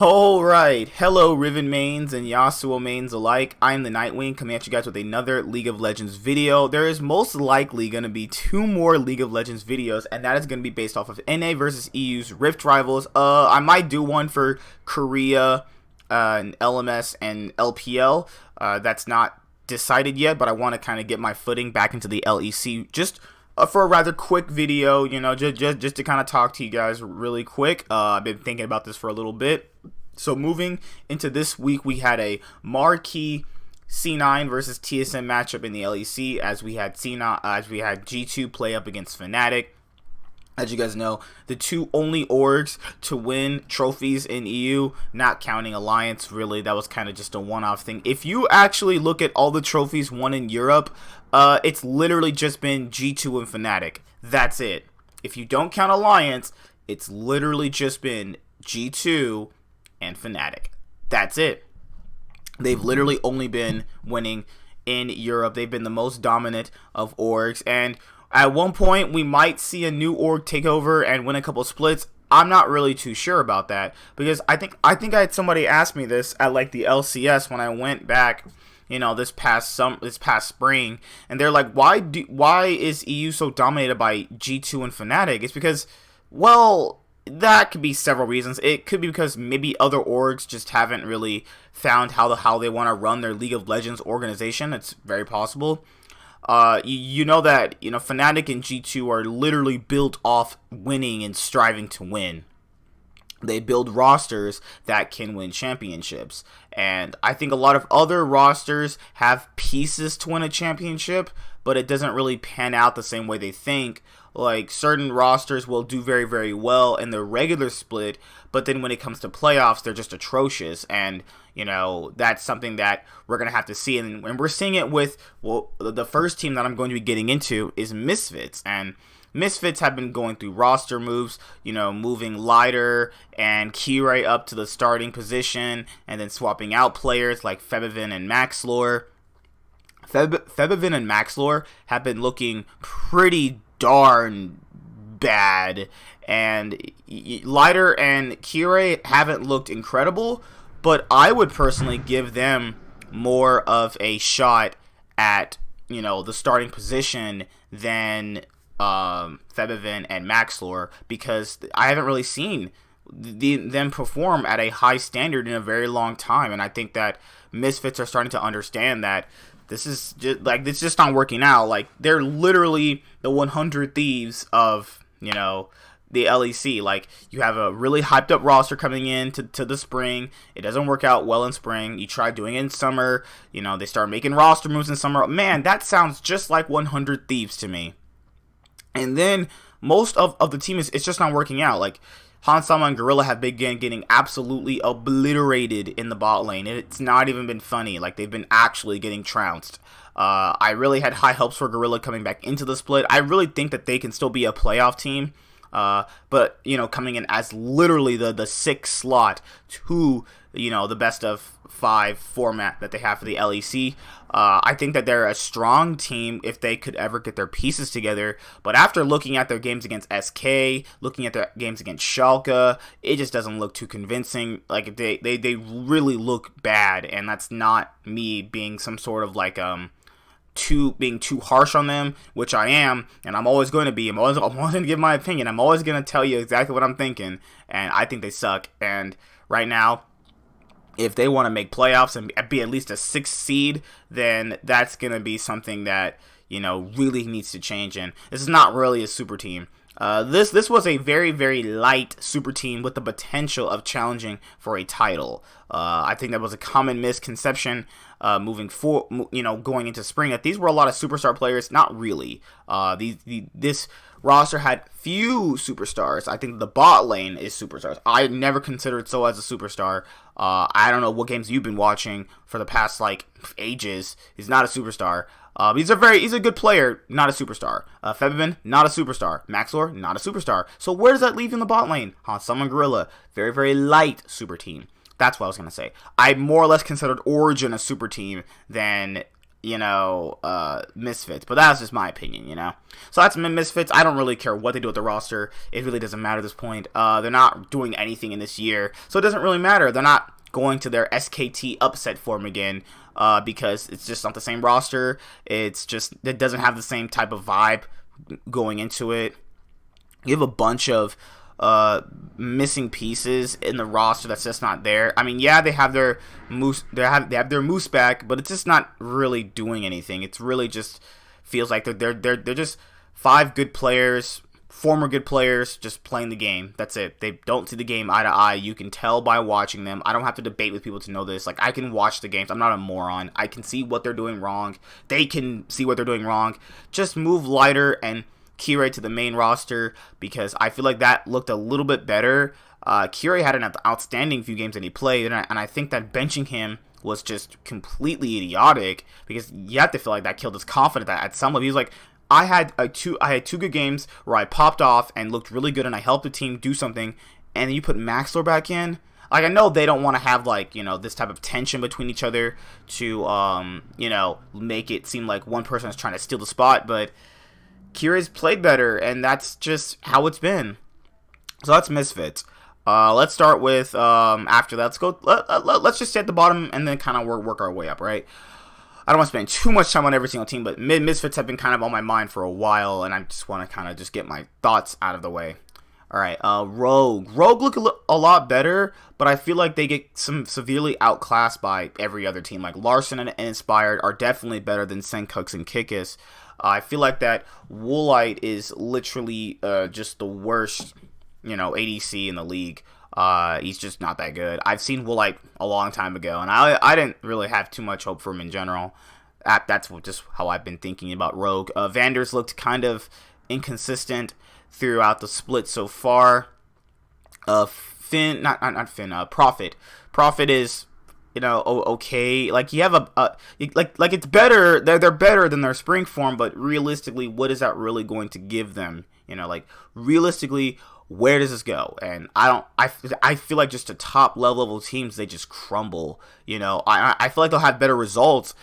Alright, hello Riven mains and Yasuo mains alike. I'm the Nightwing coming at you guys with another League of Legends video. There is most likely going to be two more League of Legends videos, and that is going to be based off of NA versus EU's Rift Rivals. I might do one for Korea, and LMS and LPL. That's not decided yet, but I want to kind of get my footing back into the LEC just for a rather quick video, just to kind of talk to you guys really quick. I've been thinking about this for a little bit. So moving into this week, we had a marquee C9 versus TSM matchup in the LEC, as we had G2 play up against Fnatic. As you guys know, the two only orgs to win trophies in EU, not counting Alliance, really, that was kind of just a one-off thing. If you actually look at all the trophies won in Europe, it's literally just been G2 and Fnatic. That's it. If you don't count Alliance, it's literally just been G2 and Fnatic. That's it. They've literally only been winning in Europe. They've been the most dominant of orgs, and at one point, we might see a new org take over and win a couple splits. I'm not really too sure about that, because I think I had somebody ask me this at like the LCS when I went back, this past spring, and they're like, why is EU so dominated by G2 and Fnatic? It's because, well, that could be several reasons. It could be because maybe other orgs just haven't really found how they want to run their League of Legends organization. It's very possible. You know that Fnatic and G2 are literally built off winning and striving to win. They build rosters that can win championships, and I think a lot of other rosters have pieces to win a championship, but it doesn't really pan out the same way they think. Like, certain rosters will do very, very well in the regular split, but then when it comes to playoffs, they're just atrocious, and that's something that we're going to have to see. And we're seeing it with, well, the first team that I'm going to be getting into is Misfits, and Misfits have been going through roster moves, moving Lighter and Kirei up to the starting position, and then swapping out players like Febiven and Maxlore. Febiven and Maxlore have been looking pretty darn bad, and Lighter and Kirei haven't looked incredible, but I would personally give them more of a shot at the starting position than Febiven and Maxlore, because I haven't really seen them perform at a high standard in a very long time, and I think that Misfits are starting to understand that this is just not working out. Like, they're literally the 100 Thieves of the LEC. Like, you have a really hyped up roster coming in to the spring. It doesn't work out well in spring. You try doing it in summer. They start making roster moves in summer. Man, that sounds just like 100 Thieves to me. And then most of the team it's just not working out. Like, Hansama and Gorilla have been getting absolutely obliterated in the bot lane. It's not even been funny. Like, they've been actually getting trounced. I really had high hopes for Gorilla coming back into the split. I really think that they can still be a playoff team. But coming in as literally the 6th slot to the best of 5 format that they have for the LEC. I think that they're a strong team if they could ever get their pieces together. But after looking at their games against SK, looking at their games against Schalke, it just doesn't look too convincing. Like, they really look bad, and that's not me being some sort of like being too harsh on them, which I am, and I'm always going to be. I'm always going to give my opinion. I'm always going to tell you exactly what I'm thinking, and I think they suck. And right now, if they want to make playoffs and be at least a 6th seed, then that's going to be something that really needs to change. And this is not really a super team. This was a very, very light super team with the potential of challenging for a title. I think that was a common misconception moving forward, going into spring, that these were a lot of superstar players. Not really. This roster had few superstars. I think the bot lane is superstars. I never considered So as a superstar. I don't know what games you've been watching for the past ages. He's not a superstar. He's a good player, not a superstar. Febiven, not a superstar. Maxlore, not a superstar. So where does that leave in the bot lane? Hansama and Gorilla, very, very light super team. That's what I was going to say. I more or less considered Origin a super team than Misfits. But that's just my opinion, So that's Misfits. I don't really care what they do with the roster. It really doesn't matter at this point. They're not doing anything in this year, so it doesn't really matter. They're not going to their SKT upset form again, because it's just not the same roster. It doesn't have the same type of vibe going into it. You have a bunch of missing pieces in the roster that's just not there. I mean, yeah, they have their moose back, but it's just not really doing anything. It's really just feels like they're just 5 good players, former good players, just playing the game. That's it. They don't see the game eye to eye. You can tell by watching them. I don't have to debate with people to know this. Like, I can watch the games. I'm not a moron. I can see what they're doing wrong. They can see what they're doing wrong. Just move lighter and Kirei to the main roster, because I feel like that looked a little bit better. Kirei had an outstanding few games that he played, and I think that benching him was just completely idiotic, because you have to feel like that killed his confidence at some level. He was like, I had two good games where I popped off and looked really good and I helped the team do something, and then you put Maxler back in. Like, I know they don't want to have, like, this type of tension between each other to, make it seem like one person is trying to steal the spot, but Kirei's played better, and that's just how it's been. So that's Misfits. Let's start with, after that, let's just stay at the bottom and then kind of work our way up, right? I don't want to spend too much time on every single team, but Misfits have been kind of on my mind for a while, and I just want to kind of just get my thoughts out of the way. All right, Rogue. Rogue look a lot better, but I feel like they get severely outclassed by every other team. Like, Larson and Inspired are definitely better than Senkux and Kikis. I feel like that Woolite is literally just the worst, ADC in the league. He's just not that good. I've seen Woolite a long time ago, and I didn't really have too much hope for him in general. That's just how I've been thinking about Rogue. Vander's looked kind of inconsistent throughout the split so far. Prophet. Prophet is, okay. Like, you have like it's better. They're better than their spring form, but realistically, what is that really going to give them? Realistically, where does this go? And I feel like just the top level teams, they just crumble. I feel like they'll have better results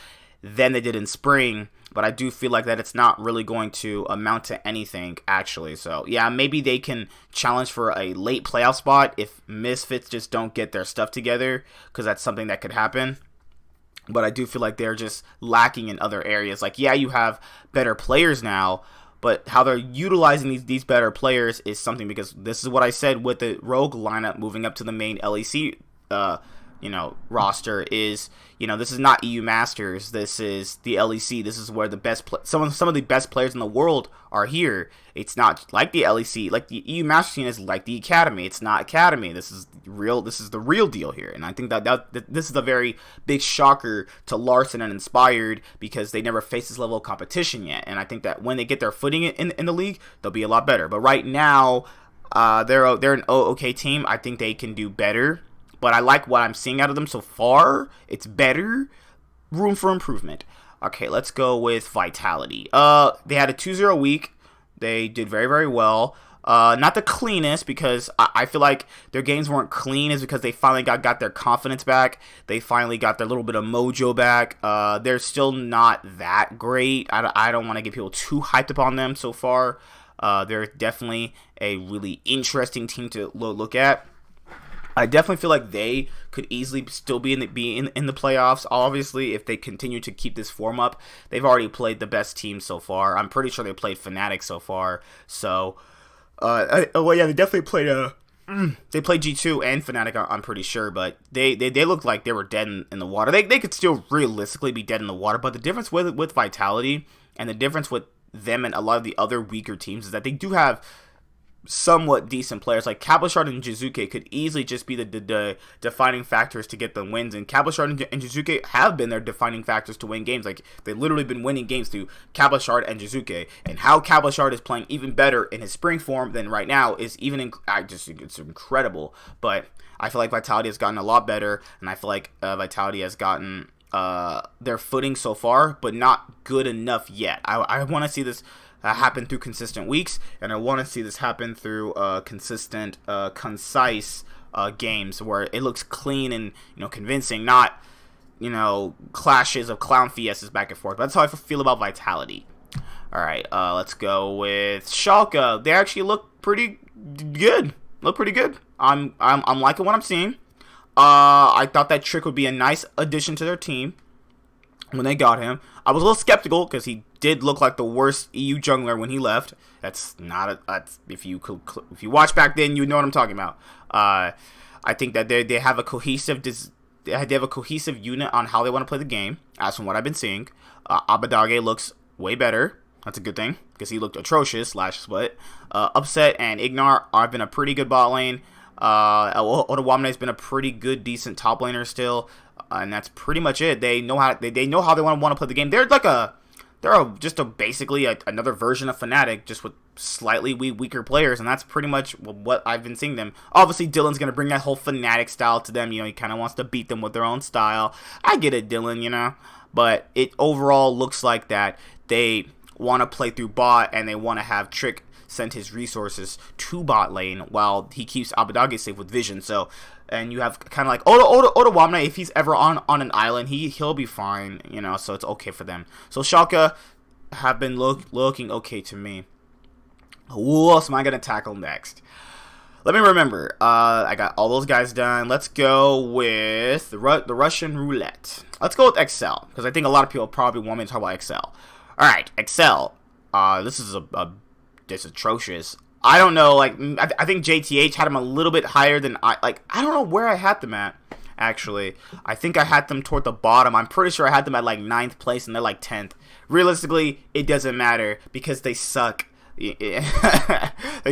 than they did in spring, but I do feel like that it's not really going to amount to anything, actually. So, yeah, maybe they can challenge for a late playoff spot if Misfits just don't get their stuff together, because that's something that could happen. But I do feel like they're just lacking in other areas. Like, yeah, you have better players now, but how they're utilizing these better players is something, because this is what I said with the Rogue lineup moving up to the main LEC roster is, this is not EU Masters. This is the LEC. This is where the best some of the best players in the world are here. It's not like the LEC. Like, the EU Masters scene is like the Academy. It's not Academy. This is real. This is the real deal here. And I think that this is a very big shocker to Larson and Inspired, because they never faced this level of competition yet. And I think that when they get their footing in the league, they'll be a lot better. But right now, they're an okay team. I think they can do better. But I like what I'm seeing out of them so far. It's better. Room for improvement. Okay, let's go with Vitality. They had a 2-0 week. They did very, very well. Not the cleanest, because I feel like their games weren't clean, is because they finally got their confidence back. They finally got their little bit of mojo back. They're still not that great. I don't want to get people too hyped up on them so far. They're definitely a really interesting team to look at. I definitely feel like they could easily still be in the playoffs. Obviously, if they continue to keep this form up, they've already played the best team so far. I'm pretty sure they played Fnatic so far. So, they definitely played they played G2 and Fnatic. I'm pretty sure, but they looked like they were dead in the water. They could still realistically be dead in the water, but the difference with Vitality and the difference with them and a lot of the other weaker teams is that they do have somewhat decent players. Like, Cableshard and Jizuke could easily just be the defining factors to get the wins, and Cableshard and Jizuke have been their defining factors to win games. Like, they've literally been winning games through Cableshard and Jizuke, and how Cableshard is playing even better in his spring form than right now is even I just think it's incredible. But I feel like Vitality has gotten a lot better, and I feel like Vitality has gotten their footing so far, but not good enough yet. I want to see this happen through consistent weeks, and I want to see this happen through consistent, concise games where it looks clean and convincing, not you know, clashes of clown fiestas back and forth. But that's how I feel about Vitality. All right, let's go with Schalke. They actually look pretty good. I'm liking what I'm seeing. I thought that Trick would be a nice addition to their team when they got him. I was a little skeptical because he did look like the worst EU jungler when he left. That's not if you watch back then, you know what I'm talking about. I think that they have a cohesive unit on how they want to play the game. As from what I've been seeing, Abadage looks way better. That's a good thing because he looked atrocious last split. Upset and Ignar have been a pretty good bot lane. Otawamne has been a pretty good, decent top laner still, and that's pretty much it. They know how they want to play the game. They're basically another version of Fnatic, just with slightly weaker players, and that's pretty much what I've been seeing them. Obviously, Dylan's gonna bring that whole Fnatic style to them. You know, he kind of wants to beat them with their own style. I get it, Dylan. You know, but it overall looks like that they want to play through bot, and they want to have Trick send his resources to bot lane while he keeps Abadage safe with vision. So, and you have kind of like Otawamne, if he's ever on an island, he'll be fine, you know, so it's okay for them. So Schalke have been looking okay to me. Who else am I going to tackle next? Let me remember. I got all those guys done. Let's go with the Russian roulette. Let's go with Excel, because I think a lot of people probably want me to talk about Excel. All right, Excel. This is just atrocious. I don't know. Like, I think JTH had him a little bit higher than I don't know where I had them at. Actually, I think I had them toward the bottom. I'm pretty sure I had them at like 9th place, and they're like 10th. Realistically, it doesn't matter because they suck. They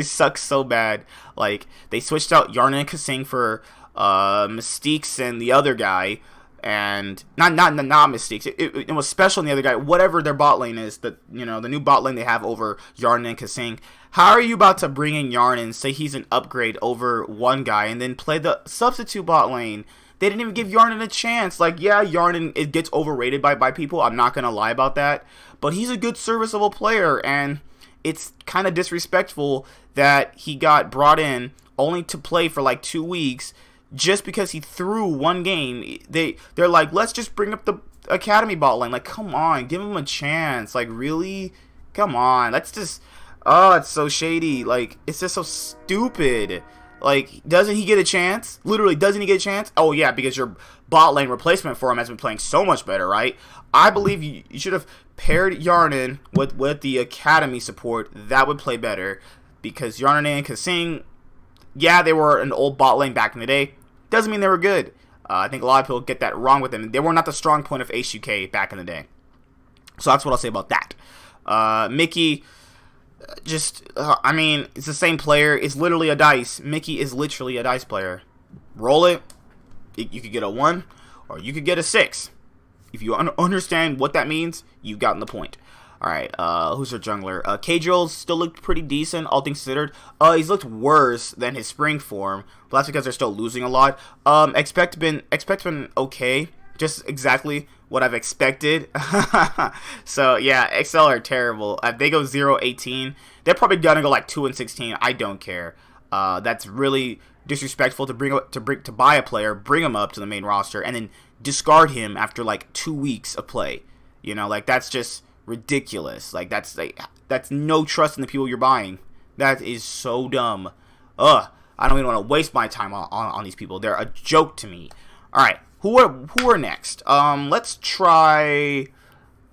suck so bad. Like, they switched out Yarna and Kasing for Mystiques and the other guy. And not Mystiques. It was special in the other guy. Whatever their bot lane is, the new bot lane they have over Yarna and Kasing. How are you about to bring in Yarna and say he's an upgrade over one guy, and then play the substitute bot lane? They didn't even give Yarna a chance. Like, yeah, Yarna, it gets overrated by people. I'm not gonna lie about that. But he's a good serviceable player, and it's kind of disrespectful that he got brought in only to play for like 2 weeks. Just because he threw one game, they're like, let's just bring up the academy bot lane. Like, come on, give him a chance. Like, really? Come on. Let's just... Oh, it's so shady. Like, it's just so stupid. Like, doesn't he get a chance? Literally, doesn't he get a chance? Oh, yeah, because your bot lane replacement for him has been playing so much better, right? I believe you should have paired Yarnan with the academy support. That would play better. Because Yarnan and Kasing, yeah, they were an old bot lane back in the day. Doesn't mean they were good. I think a lot of people get that wrong with them. They were not the strong point of HUK back in the day. So that's what I'll say about that. Mickey, I mean, it's the same player. It's literally a dice. Mickey is literally a dice player. Roll it. You could get a 1, or you could get a 6. If you understand what that means, you've gotten the point. Alright, who's their jungler? K-Drill's still looked pretty decent, all things considered. He's looked worse than his spring form, but that's because they're still losing a lot. Expect been okay, just exactly what I've expected. So, yeah, XL are terrible. They go 0-18. They're probably gonna go like 2-16. I don't care. That's really disrespectful to buy a player, bring him up to the main roster, and then discard him after like 2 weeks of play. You know, like, that's just ridiculous. Like, that's no trust in the people you're buying. That is so dumb. I don't even want to waste my time on these people. They're a joke to me. All right, who are next? Let's try.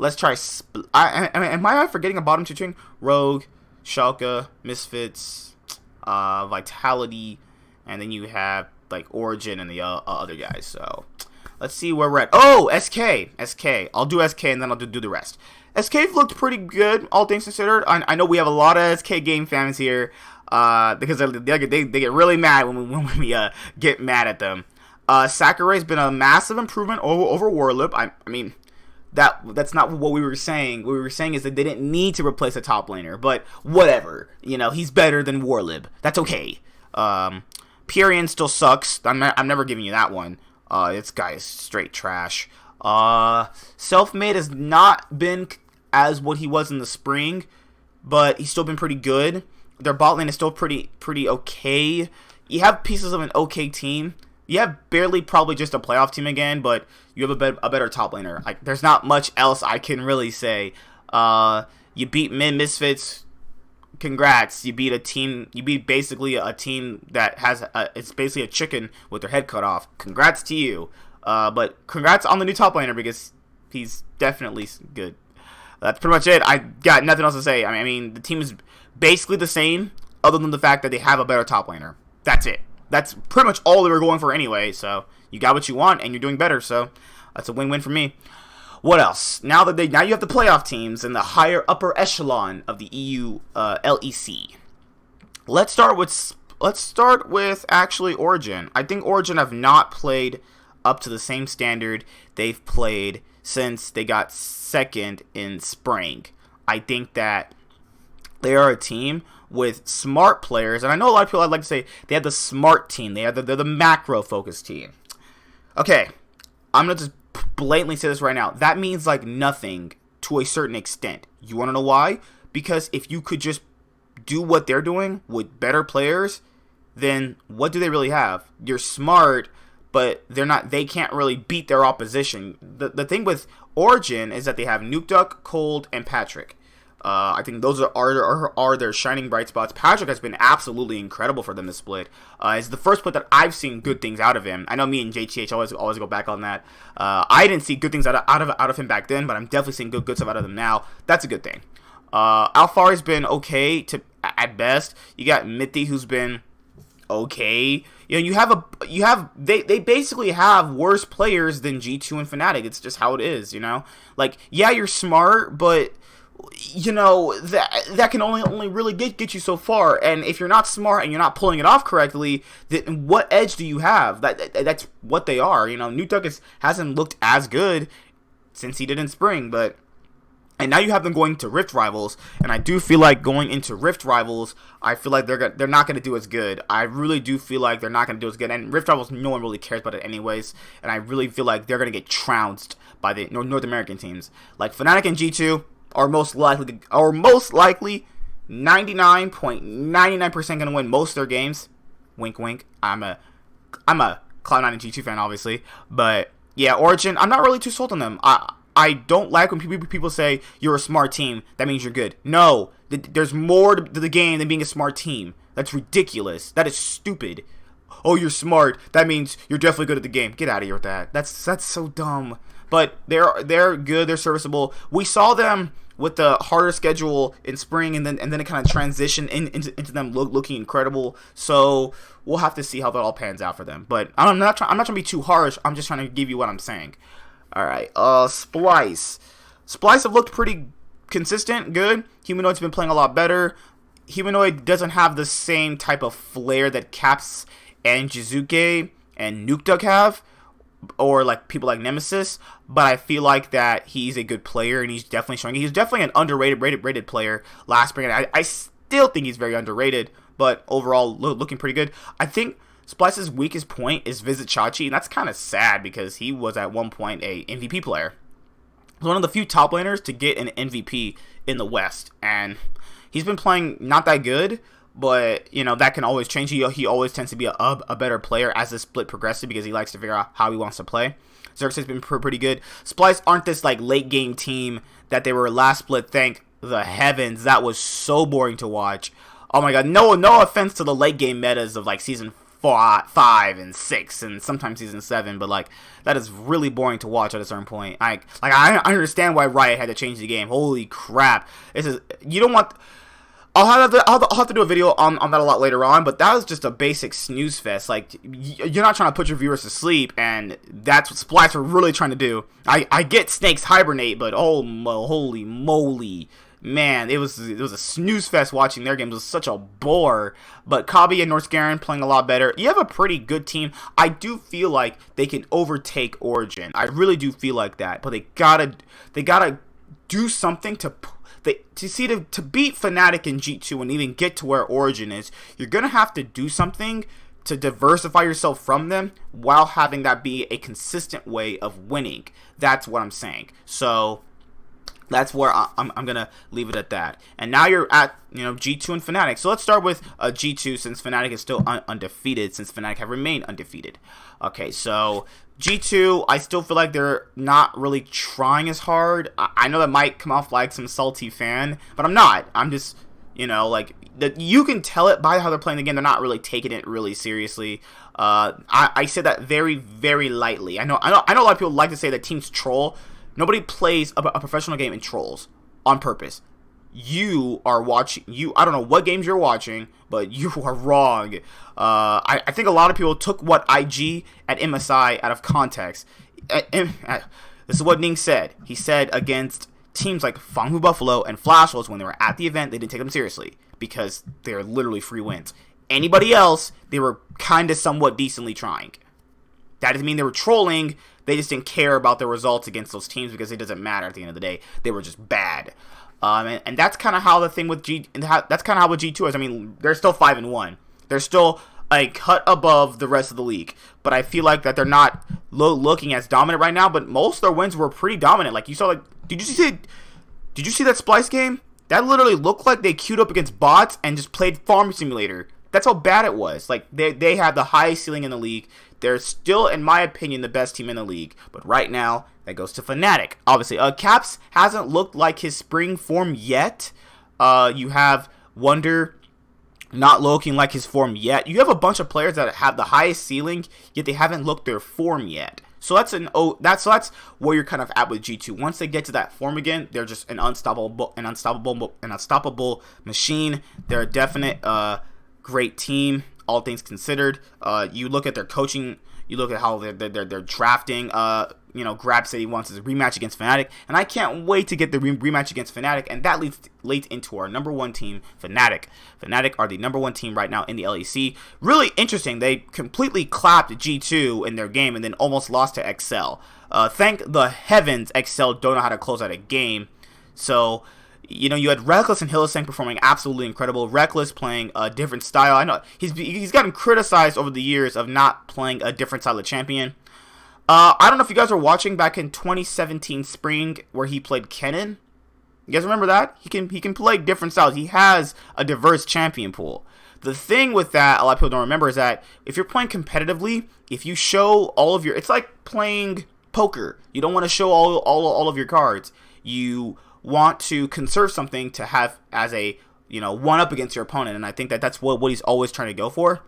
Am I forgetting a bottom 2 team? Rogue, Schalke, Misfits, Vitality, and then you have like Origin and the other guys. So let's see where we're at. Oh, SK. I'll do SK and then I'll do the rest. SK's looked pretty good, all things considered. I know we have a lot of SK game fans here, because they get really mad when we get mad at them. Sakurai's been a massive improvement over Warlip. I mean, that's not what we were saying. What we were saying is that they didn't need to replace a top laner, but whatever. You know, he's better than Warlib. That's okay. Pyrian still sucks. I'm never giving you that one. This guy is straight trash. Selfmade has not been as what he was in the spring, but he's still been pretty good. Their bot lane is still pretty okay. You have pieces of an okay team, you have barely probably just a playoff team again, but you have a better top laner. Like, there's not much else I can really say. You beat Misfits. Congrats. You beat a team. You beat basically a team that has it's basically a chicken with their head cut off. Congrats to you. But congrats on the new top laner because he's definitely good. That's pretty much it. I got nothing else to say. I mean, the team is basically the same, other than the fact that they have a better top laner. That's it. That's pretty much all they were going for anyway. So you got what you want, and you're doing better. So that's a win-win for me. What else? Now you have the playoff teams in the higher upper echelon of the EU LEC. Let's start with actually Origin. I think Origin have not played up to the same standard they've played since they got second in spring. I think that they are a team with smart players, and I know a lot of people I'd like to say they have the smart team. They're the macro focused team. Okay, I'm gonna just blatantly say this right now. That means like nothing to a certain extent. You want to know why? Because if you could just do what they're doing with better players, then what do they really have? You're smart, but they can't really beat their opposition. The thing with Origin is that they have Nukeduck, Cold, and Patrick. I think those are their shining bright spots. Patrick has been absolutely incredible for them this split. It's the first split that I've seen good things out of him. I know me and JTH always go back on that. I didn't see good things out of him back then, but I'm definitely seeing good stuff out of him now. That's a good thing. Alphari's been okay at best. You got Mithy, who's been okay. You know, they basically have worse players than G2 and Fnatic. It's just how it is, you know? Like, yeah, you're smart, but you know, that can only really get you so far. And if you're not smart and you're not pulling it off correctly, then what edge do you have? That's what they are. You know, Nukeduck hasn't looked as good since he did in spring, and now you have them going to Rift Rivals, and I do feel like going into Rift Rivals, I feel like they're not going to do as good. I really do feel like they're not going to do as good, and Rift Rivals, no one really cares about it anyways, and I really feel like they're going to get trounced by the North American teams. Like, Fnatic and G2 are most likely 99.99% going to win most of their games. Wink, wink. I'm a Cloud9 and G2 fan, obviously, but yeah, Origin, I'm not really too sold on them. I don't like when people say you're a smart team, that means you're good. No, there's more to the game than being a smart team. That's ridiculous. That is stupid. Oh, you're smart, that means you're definitely good at the game. Get out of here with that. That's so dumb. But they're good, they're serviceable. We saw them with the harder schedule in spring, and then it kind of transitioned into them looking incredible. So we'll have to see how that all pans out for them. But I'm not trying to be too harsh. I'm just trying to give you what I'm saying. All right, Splice have looked pretty consistent, good. Humanoid's been playing a lot better. Humanoid doesn't have the same type of flair that Caps and Jizuke and Nukeduck have, or like people like Nemesis, but I feel like that he's a good player, and he's definitely showing. He's definitely an rated player last spring, and I still think he's very underrated, but overall looking pretty good. I think Splice's weakest point is Visit Chachi, and that's kind of sad because he was at one point a MVP player. He's one of the few top laners to get an MVP in the West, and he's been playing not that good, but you know that can always change. He always tends to be a better player as the split progresses because he likes to figure out how he wants to play. Xerxes has been pretty good. Splice aren't this like late game team that they were last split. Thank the heavens, that was so boring to watch. Oh my god, no offense to the late game metas of like season 5 and 6 and sometimes season 7, but like that is really boring to watch at a certain point. I understand why Riot had to change the game. Holy crap! You don't want. I'll have to do a video on that a lot later on, but that was just a basic snooze fest. Like, you're not trying to put your viewers to sleep, and that's what Splice are really trying to do. I get Snakes hibernate, but holy moly, man, it was a snooze fest watching their games. It was such a bore. But Kabi and Norscarin playing a lot better. You have a pretty good team. I do feel like they can overtake Origin. I really do feel like that, but they gotta do something to beat Fnatic and G2 and even get to where Origin is. You're going to have to do something to diversify yourself from them while having that be a consistent way of winning. That's what I'm saying. So That's where I'm gonna leave it at that. And now you're at G2 and Fnatic. So let's start with G2, since Fnatic is still undefeated, since Fnatic have remained undefeated. Okay, so G2, I still feel like they're not really trying as hard. I know that might come off like some salty fan, but I'm not. I'm just like that. You can tell it by how they're playing the game. They're not really taking it really seriously. I said that very, very lightly. I know a lot of people like to say that teams troll. Nobody plays a professional game and trolls on purpose. You are watching. I don't know what games you're watching, but you are wrong. I think a lot of people took what IG at MSI out of context. This is what Ning said. He said against teams like Fanghu Buffalo and Flash Wolves, when they were at the event, they didn't take them seriously because they're literally free wins. Anybody else, they were kind of somewhat decently trying. That doesn't mean they were trolling. They just didn't care about the results against those teams because it doesn't matter at the end of the day. They were just bad. And that's kind of how the thing with that's kind of how with G2 is. I mean, they're still 5-1. They're still a cut above the rest of the league. But I feel like that they're not looking as dominant right now. But most of their wins were pretty dominant. Like you saw, did you see that Splice game? That literally looked like they queued up against bots and just played Farm Simulator. That's how bad it was. Like they have the highest ceiling in the league. They're still, in my opinion, the best team in the league. But right now, that goes to Fnatic. Obviously, Caps hasn't looked like his spring form yet. You have Wonder not looking like his form yet. You have a bunch of players that have the highest ceiling, yet they haven't looked their form yet. So that's where you're kind of at with G2. Once they get to that form again, they're just an unstoppable machine. They're a definite great team, all things considered. You look at their coaching, you look at how they're drafting. Grab said he wants his rematch against Fnatic, and I can't wait to get the rematch against Fnatic, and that leads into our number one team, Fnatic. Fnatic are the number one team right now in the LEC. Really interesting. They completely clapped G2 in their game and then almost lost to XL. Thank the heavens XL don't know how to close out a game. So you had Reckless and Hylissang performing absolutely incredible. Reckless playing a different style. I know he's gotten criticized over the years of not playing a different style of champion. I don't know if you guys were watching back in 2017 spring where he played Kennen. You guys remember that? He can play different styles. He has a diverse champion pool. The thing with that, a lot of people don't remember, is that if you're playing competitively, if you show all of your, it's like playing poker. You don't want to show all of your cards. You want to conserve something to have as a one up against your opponent, and I think that's what he's always trying to go for.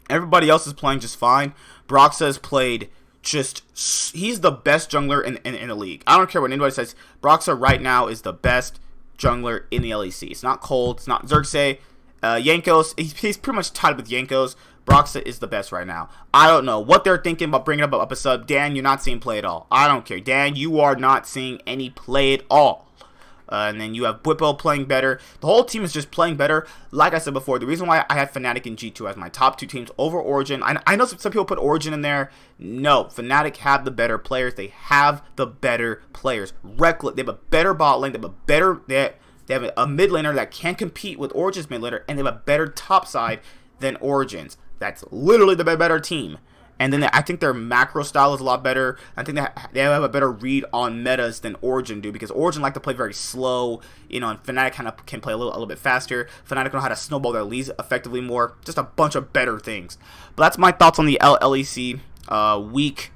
Everybody else is playing just fine. Broxa has played he's the best jungler in the league. I don't care what anybody says. Broxa right now is the best jungler in the LEC. It's not Cold, it's not Xerxes. Jankos, he's pretty much tied with Jankos. Broxa is the best right now. I don't know what they're thinking about bringing up a sub. Dan, you're not seeing play at all. I don't care. Dan, you are not seeing any play at all. And then you have Bwipo playing better. The whole team is just playing better. Like I said before, the reason why I had Fnatic and G2 as my top two teams over Origin. I know some people put Origin in there. No, Fnatic have the better players. They have the better players. Reckless, they have a better bot lane. They have a mid laner that can compete with Origin's mid laner, and they have a better top side than Origin's. That's literally the better team. And then I think their macro style is a lot better. I think they have a better read on metas than Origin do, because Origin like to play very slow, and Fnatic kind of can play a little bit faster. Fnatic know how to snowball their leads effectively more. Just a bunch of better things. But that's my thoughts on the LEC week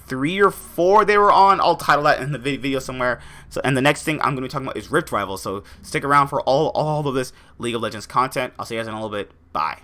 3 or 4 they were on. I'll title that in the video somewhere. So, and the next thing I'm going to be talking about is Rift Rivals. So stick around for all of this League of Legends content. I'll see you guys in a little bit. Bye.